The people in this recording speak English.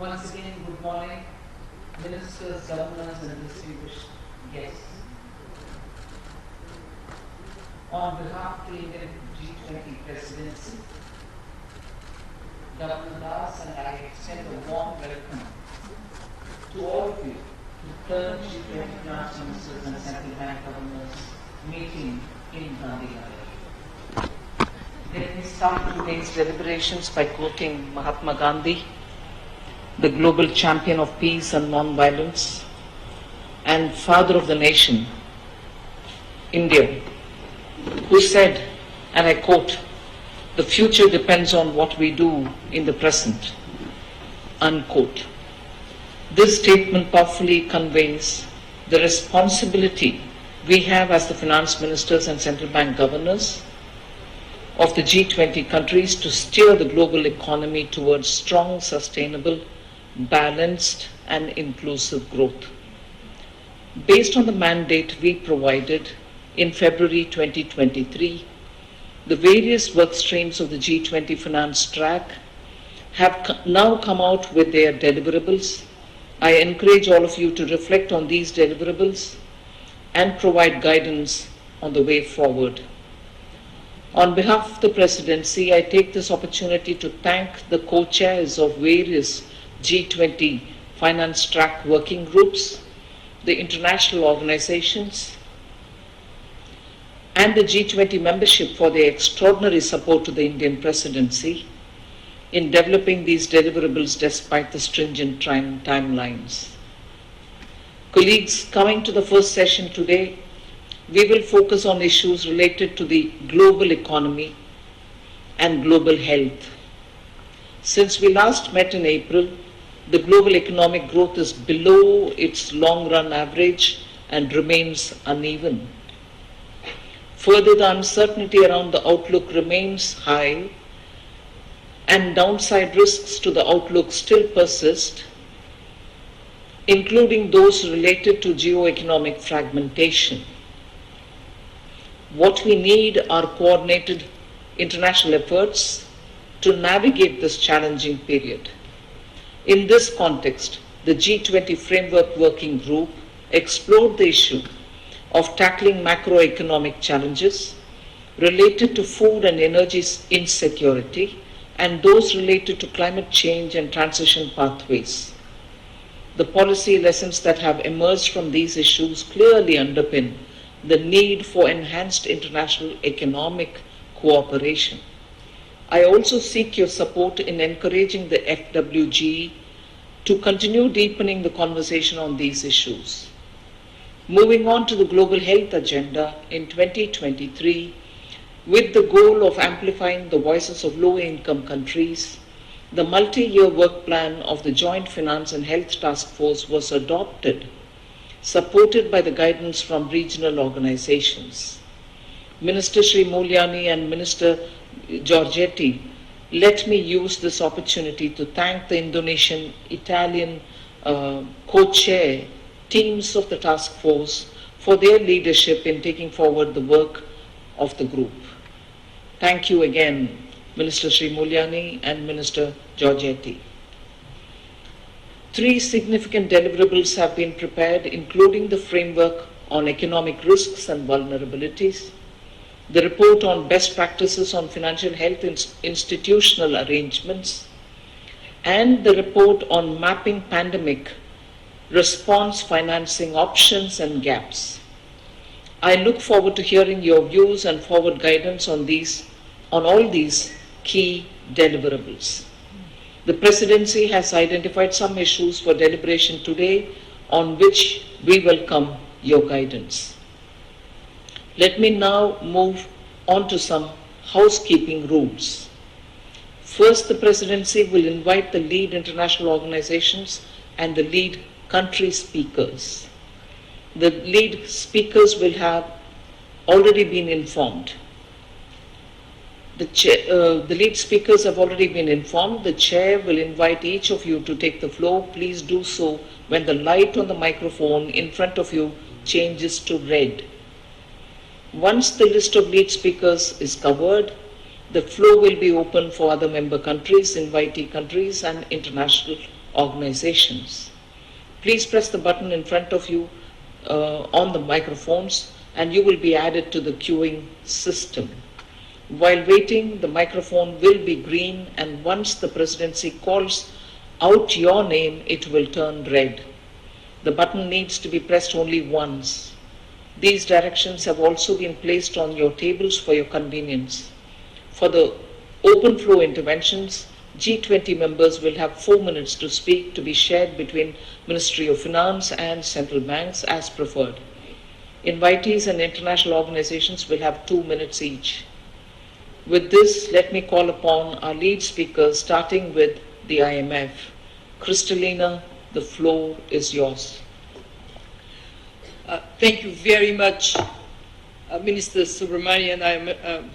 Once again, good morning, ministers, governors, and distinguished guests. On behalf of the Indian G20 presidency, Governor Das and I extend a warm welcome to all of you to the third G20 finance ministers and central bank governors meeting in Gandhinagar. Let me start today's deliberations by quoting Mahatma Gandhi, the global champion of peace and non-violence and father of the nation, India, who said, and I quote, "The future depends on what we do in the present," unquote. This statement powerfully conveys the responsibility we have as the finance ministers and central bank governors of the G20 countries to steer the global economy towards strong, sustainable, balanced and inclusive growth. Based on the mandate we provided in February 2023, the various work streams of the G20 finance track have now come out with their deliverables. I encourage all of you to reflect on these deliverables and provide guidance on the way forward. On behalf of the presidency, I take this opportunity to thank the co-chairs of various G20 finance track working groups, the international organizations, and the G20 membership for their extraordinary support to the Indian presidency in developing these deliverables despite the stringent timelines. Colleagues, coming to the first session today, we will focus on issues related to the global economy and global health. Since we last met in April, the global economic growth is below its long-run average and remains uneven. Further, the uncertainty around the outlook remains high, and downside risks to the outlook still persist, including those related to geo-economic fragmentation. What we need are coordinated international efforts to navigate this challenging period. In this context, the G20 Framework Working Group explored the issue of tackling macroeconomic challenges related to food and energy insecurity and those related to climate change and transition pathways. The policy lessons that have emerged from these issues clearly underpin the need for enhanced international economic cooperation. I also seek your support in encouraging the FWG to continue deepening the conversation on these issues. Moving on to the global health agenda in 2023, with the goal of amplifying the voices of low-income countries, the multi-year work plan of the Joint Finance and Health Task Force was adopted, supported by the guidance from regional organizations. Minister Sri Mulyani and Minister Giorgetti, let me use this opportunity to thank the Indonesian, Italian co-chair teams of the task force for their leadership in taking forward the work of the group. Thank you again, Minister Sri Mulyani and Minister Giorgetti. 3 significant deliverables have been prepared, including the framework on economic risks and vulnerabilities, the report on best practices on financial health institutional arrangements, and the report on mapping pandemic response financing options and gaps. I look forward to hearing your views and forward guidance on all these key deliverables. The presidency has identified some issues for deliberation today on which we welcome your guidance. Let me now move on to some housekeeping rules. First, the presidency will invite the lead international organizations and the lead country speakers. The lead speakers will have already been informed. The lead speakers have already been informed. The chair will invite each of you to take the floor. Please do so when the light on the microphone in front of you changes to red. Once the list of lead speakers is covered, the floor will be open for other member countries, invitee countries, and international organizations. Please press the button in front of you on the microphones and you will be added to the queuing system. While waiting, the microphone will be green, and once the presidency calls out your name, it will turn red. The button needs to be pressed only once. These directions have also been placed on your tables for your convenience. For the open flow interventions, G20 members will have 4 minutes to speak, to be shared between Ministry of Finance and central banks as preferred. Invitees and international organizations will have 2 minutes each. With this, let me call upon our lead speakers, starting with the IMF. Kristalina, the floor is yours. Thank you very much, Minister Subramanian. I am